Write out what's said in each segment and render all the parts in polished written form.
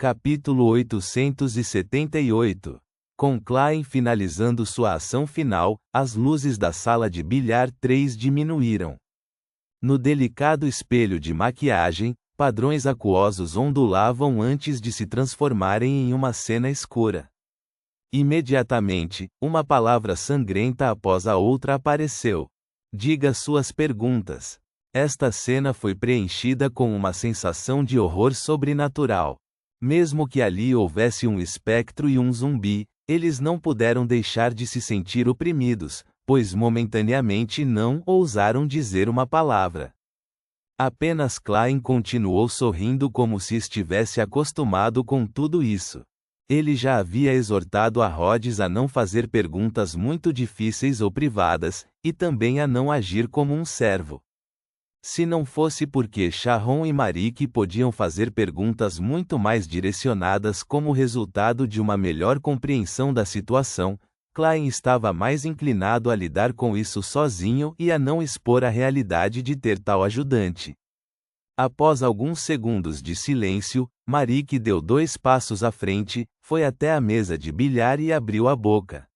Capítulo 878. Com Klein finalizando sua ação final, as luzes da sala de bilhar 3 diminuíram. No delicado espelho de maquiagem, padrões aquosos ondulavam antes de se transformarem em uma cena escura. Imediatamente, uma palavra sangrenta após a outra apareceu. Diga suas perguntas. Esta cena foi preenchida com uma sensação de horror sobrenatural. Mesmo que ali houvesse um espectro e um zumbi, eles não puderam deixar de se sentir oprimidos, pois momentaneamente não ousaram dizer uma palavra. Apenas Klein continuou sorrindo como se estivesse acostumado com tudo isso. Ele já havia exortado a Rhodes a não fazer perguntas muito difíceis ou privadas, e também a não agir como um servo. Se não fosse porque Sharon e Marique podiam fazer perguntas muito mais direcionadas como resultado de uma melhor compreensão da situação, Klein estava mais inclinado a lidar com isso sozinho e a não expor a realidade de ter tal ajudante. Após alguns segundos de silêncio, Marique deu 2 passos à frente, foi até a mesa de bilhar e abriu a boca.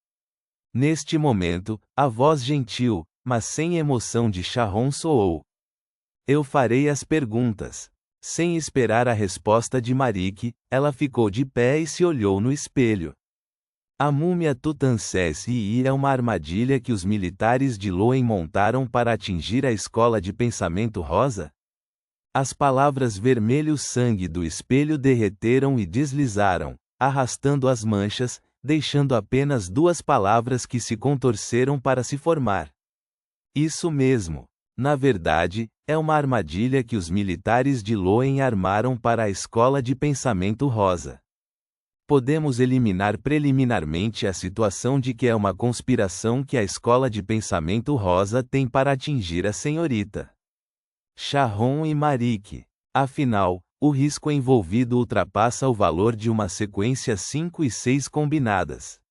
Neste momento, a voz gentil, mas sem emoção de Sharon soou. Eu farei as perguntas. Sem esperar a resposta de Marique, ela ficou de pé e se olhou no espelho. A múmia Tutankhamun é uma armadilha que os militares de Loen montaram para atingir a escola de pensamento rosa? As palavras vermelho sangue do espelho derreteram e deslizaram, arrastando as manchas, deixando apenas 2 palavras que se contorceram para se formar. Isso mesmo. Na verdade, é uma armadilha que os militares de Loen armaram para a escola de pensamento rosa. Podemos eliminar preliminarmente a situação de que é uma conspiração que a escola de pensamento rosa tem para atingir a senhorita Sharon e Marique. Afinal, o risco envolvido ultrapassa o valor de uma sequência 5 e 6 combinadas.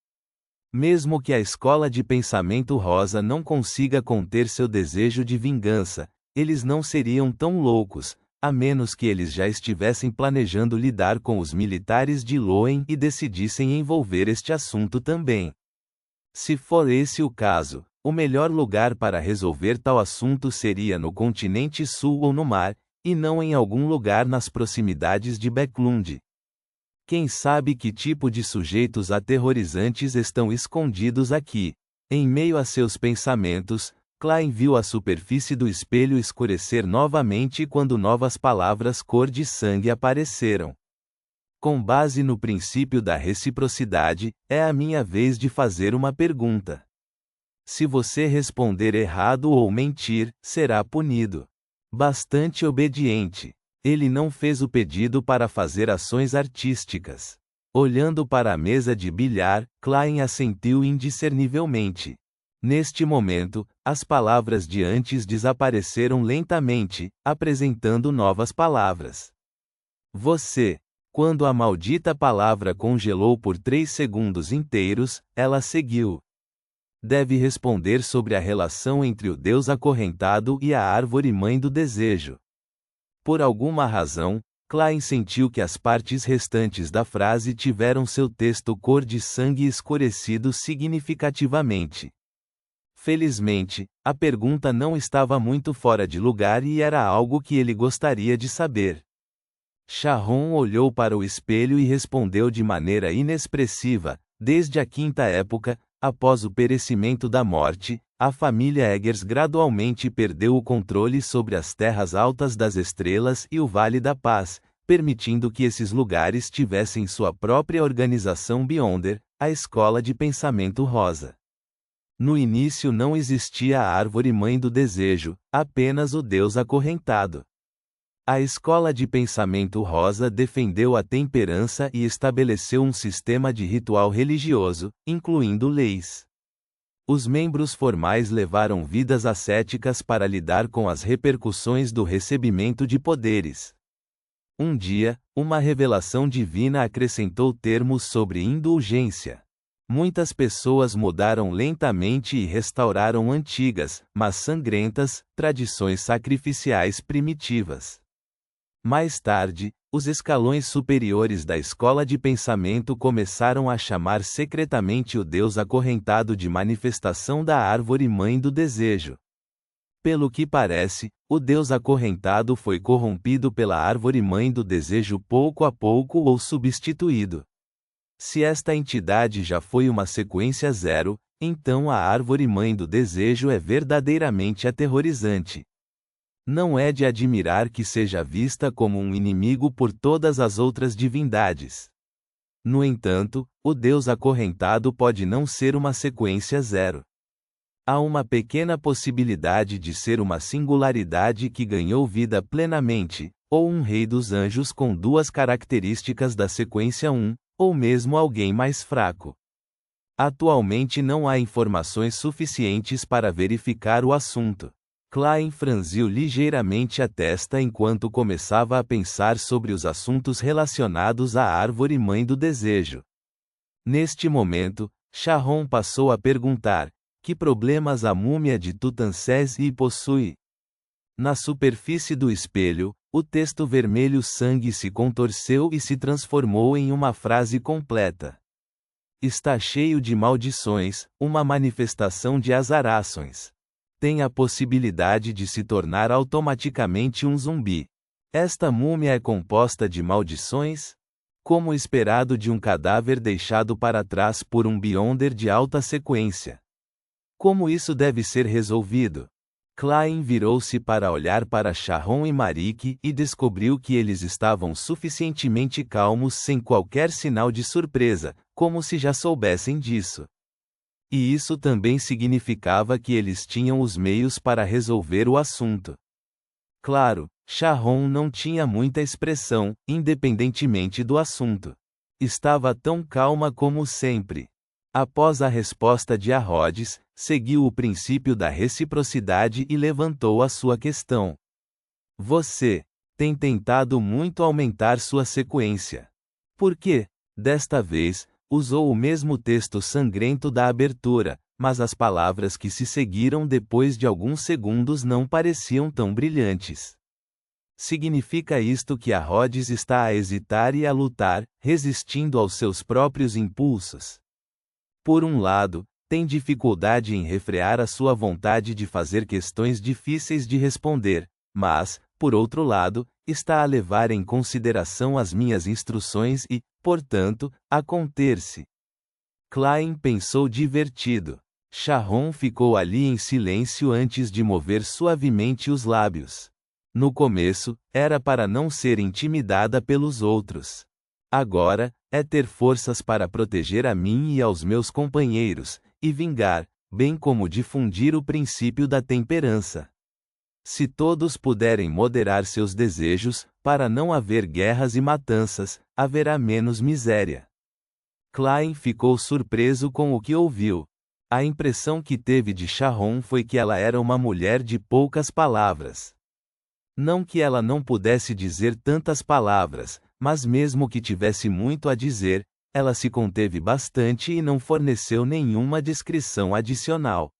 Mesmo que a escola de pensamento rosa não consiga conter seu desejo de vingança, eles não seriam tão loucos, a menos que eles já estivessem planejando lidar com os militares de Loen e decidissem envolver este assunto também. Se for esse o caso, o melhor lugar para resolver tal assunto seria no continente sul ou no mar, e não em algum lugar nas proximidades de Becklund. Quem sabe que tipo de sujeitos aterrorizantes estão escondidos aqui? Em meio a seus pensamentos, Klein viu a superfície do espelho escurecer novamente quando novas palavras cor de sangue apareceram. Com base no princípio da reciprocidade, é a minha vez de fazer uma pergunta. Se você responder errado ou mentir, será punido. Bastante obediente. Ele não fez o pedido para fazer ações artísticas. Olhando para a mesa de bilhar, Klein assentiu indiscernivelmente. Neste momento, as palavras de antes desapareceram lentamente, apresentando novas palavras. Você. Quando a maldita palavra congelou por 3 segundos inteiros, ela seguiu. Deve responder sobre a relação entre o Deus acorrentado e a árvore mãe do desejo. Por alguma razão, Klein sentiu que as partes restantes da frase tiveram seu texto cor de sangue escurecido significativamente. Felizmente, a pergunta não estava muito fora de lugar e era algo que ele gostaria de saber. Sharon olhou para o espelho e respondeu de maneira inexpressiva: desde a 5ª época, após o perecimento da morte, a família Eggers gradualmente perdeu o controle sobre as terras altas das estrelas e o Vale da Paz, permitindo que esses lugares tivessem sua própria organização Beyonder, a escola de pensamento rosa. No início não existia a árvore mãe do desejo, apenas o Deus acorrentado. A escola de pensamento rosa defendeu a temperança e estabeleceu um sistema de ritual religioso, incluindo leis. Os membros formais levaram vidas ascéticas para lidar com as repercussões do recebimento de poderes. Um dia, uma revelação divina acrescentou termos sobre indulgência. Muitas pessoas mudaram lentamente e restauraram antigas, mas sangrentas, tradições sacrificiais primitivas. Mais tarde, Os escalões superiores da escola de pensamento começaram a chamar secretamente o Deus acorrentado de manifestação da árvore mãe do desejo. Pelo que parece, o Deus acorrentado foi corrompido pela árvore mãe do desejo pouco a pouco ou substituído. Se esta entidade já foi uma sequência zero, então a árvore mãe do desejo é verdadeiramente aterrorizante. Não é de admirar que seja vista como um inimigo por todas as outras divindades. No entanto, o Deus acorrentado pode não ser uma sequência zero. Há uma pequena possibilidade de ser uma singularidade que ganhou vida plenamente, ou um rei dos anjos com duas características da sequência 1, ou mesmo alguém mais fraco. Atualmente não há informações suficientes para verificar o assunto. Klein franziu ligeiramente a testa enquanto começava a pensar sobre os assuntos relacionados à árvore mãe do desejo. Neste momento, Sharon passou a perguntar: que problemas a múmia de Tutankhamon possui? Na superfície do espelho, o texto vermelho sangue se contorceu e se transformou em uma frase completa. Está cheio de maldições, uma manifestação de azarações. Tem a possibilidade de se tornar automaticamente um zumbi. Esta múmia é composta de maldições? Como esperado de um cadáver deixado para trás por um Beyonder de alta sequência. Como isso deve ser resolvido? Klein virou-se para olhar para Sharon e Marique e descobriu que eles estavam suficientemente calmos sem qualquer sinal de surpresa, como se já soubessem disso. E isso também significava que eles tinham os meios para resolver o assunto. Claro, Sharon não tinha muita expressão, independentemente do assunto. Estava tão calma como sempre. Após a resposta de Rhodes, seguiu o princípio da reciprocidade e levantou a sua questão. Você tem tentado muito aumentar sua sequência. Por quê? Desta vez, usou o mesmo texto sangrento da abertura, mas as palavras que se seguiram depois de alguns segundos não pareciam tão brilhantes. Significa isto que Rhodes está a hesitar e a lutar, resistindo aos seus próprios impulsos? Por um lado, tem dificuldade em refrear a sua vontade de fazer questões difíceis de responder, mas, por outro lado, está a levar em consideração as minhas instruções e, portanto, a conter-se. Klein pensou divertido. Sharon ficou ali em silêncio antes de mover suavemente os lábios. No começo, era para não ser intimidada pelos outros. Agora, é ter forças para proteger a mim e aos meus companheiros, e vingar, bem como difundir o princípio da temperança. Se todos puderem moderar seus desejos, para não haver guerras e matanças, haverá menos miséria. Klein ficou surpreso com o que ouviu. A impressão que teve de Sharon foi que ela era uma mulher de poucas palavras. Não que ela não pudesse dizer tantas palavras, mas mesmo que tivesse muito a dizer, ela se conteve bastante e não forneceu nenhuma descrição adicional.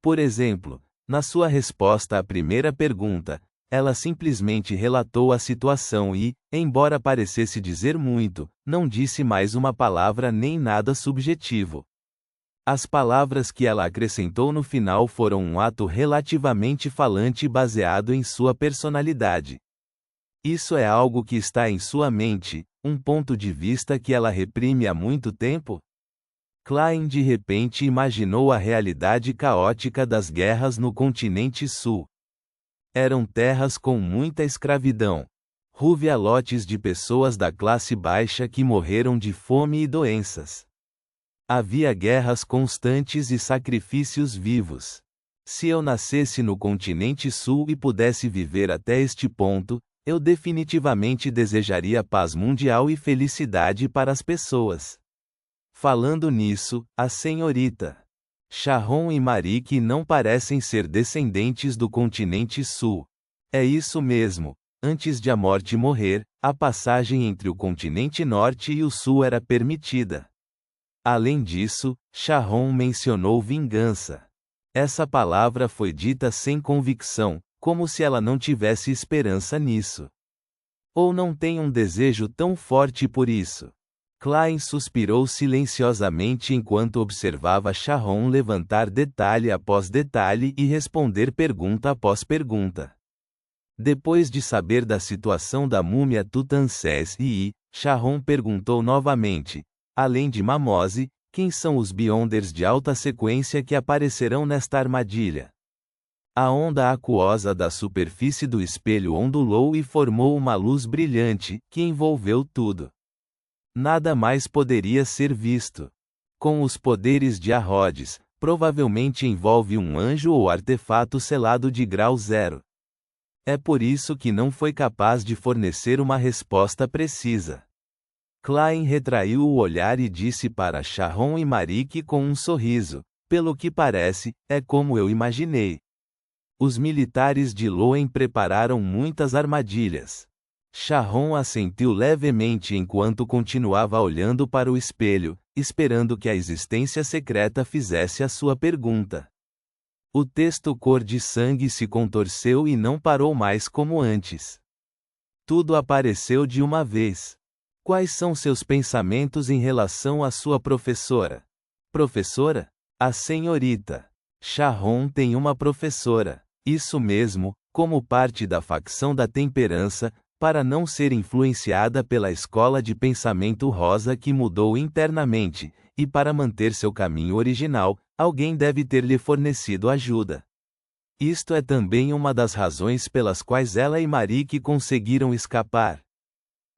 Por exemplo, na sua resposta à primeira pergunta, ela simplesmente relatou a situação e, embora parecesse dizer muito, não disse mais uma palavra nem nada subjetivo. As palavras que ela acrescentou no final foram um ato relativamente falante baseado em sua personalidade. Isso é algo que está em sua mente, um ponto de vista que ela reprime há muito tempo? Klein de repente imaginou a realidade caótica das guerras no continente sul. Eram terras com muita escravidão. Houve lotes de pessoas da classe baixa que morreram de fome e doenças. Havia guerras constantes e sacrifícios vivos. Se eu nascesse no continente sul e pudesse viver até este ponto, eu definitivamente desejaria paz mundial e felicidade para as pessoas. Falando nisso, a senhorita Sharon e Marique não parecem ser descendentes do continente sul. É isso mesmo. Antes de a morte morrer, a passagem entre o continente norte e o sul era permitida. Além disso, Sharon mencionou vingança. Essa palavra foi dita sem convicção, como se ela não tivesse esperança nisso. Ou não tem um desejo tão forte por isso? Klein suspirou silenciosamente enquanto observava Sharon levantar detalhe após detalhe e responder pergunta após pergunta. Depois de saber da situação da múmia Tutankhamen e Sharon perguntou novamente, além de Mamose, quem são os Beyonders de alta sequência que aparecerão nesta armadilha? A onda aquosa da superfície do espelho ondulou e formou uma luz brilhante, que envolveu tudo. Nada mais poderia ser visto. Com os poderes de Arrodes, provavelmente envolve um anjo ou artefato selado de grau 0. É por isso que não foi capaz de fornecer uma resposta precisa. Klein retraiu o olhar e disse para Sharon e Marique com um sorriso, pelo que parece, é como eu imaginei. Os militares de Loen prepararam muitas armadilhas. Sharon assentiu levemente enquanto continuava olhando para o espelho, esperando que a existência secreta fizesse a sua pergunta. O texto cor de sangue se contorceu e não parou mais como antes. Tudo apareceu de uma vez. Quais são seus pensamentos em relação à sua professora? Professora? A senhorita Sharon tem uma professora. Isso mesmo, como parte da facção da temperança, para não ser influenciada pela escola de pensamento rosa que mudou internamente, e para manter seu caminho original, alguém deve ter lhe fornecido ajuda. Isto é também uma das razões pelas quais ela e Marique conseguiram escapar.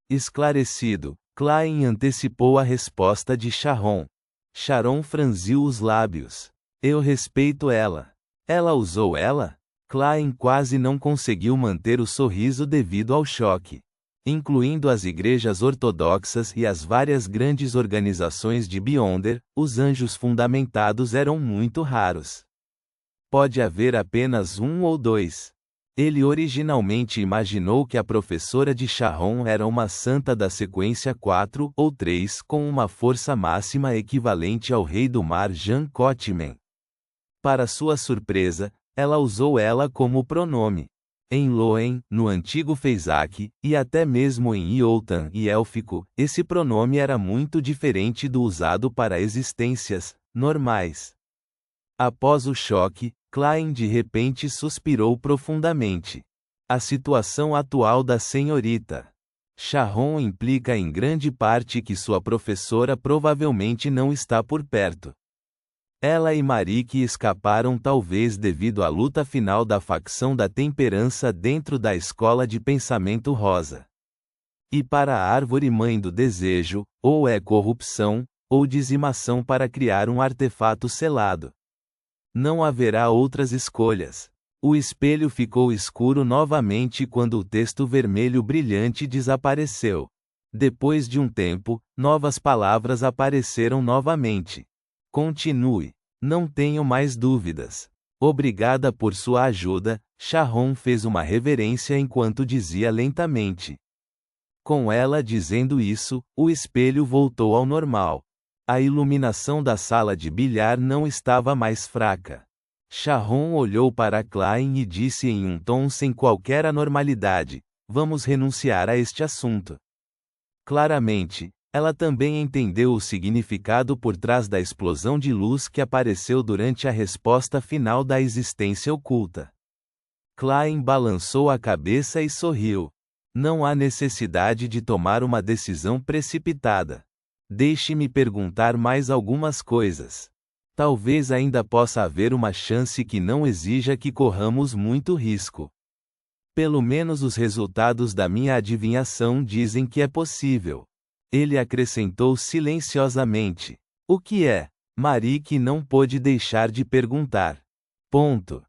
Esclarecido, Klein antecipou a resposta de Sharon. Sharon franziu os lábios. Eu respeito ela. Ela usou ela? Klein quase não conseguiu manter o sorriso devido ao choque. Incluindo as igrejas ortodoxas e as várias grandes organizações de Beyonder, os anjos fundamentados eram muito raros. Pode haver apenas um ou dois. Ele originalmente imaginou que a professora de Sharon era uma santa da sequência 4 ou 3 com uma força máxima equivalente ao rei do mar Jean Cotman. Para sua surpresa, ela usou ela como pronome. Em Loen, no antigo Fezak, e até mesmo em Iotan e Élfico, esse pronome era muito diferente do usado para existências normais. Após o choque, Klein de repente suspirou profundamente. A situação atual da senhorita Sharon implica em grande parte que sua professora provavelmente não está por perto. Ela e Marique escaparam talvez devido à luta final da facção da temperança dentro da escola de pensamento rosa. E para a árvore mãe do desejo, ou é corrupção, ou dizimação para criar um artefato selado. Não haverá outras escolhas. O espelho ficou escuro novamente quando o texto vermelho brilhante desapareceu. Depois de um tempo, novas palavras apareceram novamente. Continue. Não tenho mais dúvidas. Obrigada por sua ajuda. Sharon fez uma reverência enquanto dizia lentamente. Com ela dizendo isso, o espelho voltou ao normal. A iluminação da sala de bilhar não estava mais fraca. Sharon olhou para Klein e disse em um tom sem qualquer anormalidade: vamos renunciar a este assunto. Claramente, ela também entendeu o significado por trás da explosão de luz que apareceu durante a resposta final da existência oculta. Klein balançou a cabeça e sorriu. Não há necessidade de tomar uma decisão precipitada. Deixe-me perguntar mais algumas coisas. Talvez ainda possa haver uma chance que não exija que corramos muito risco. Pelo menos os resultados da minha adivinhação dizem que é possível. Ele acrescentou silenciosamente. O que é? Marique não pôde deixar de perguntar. Ponto.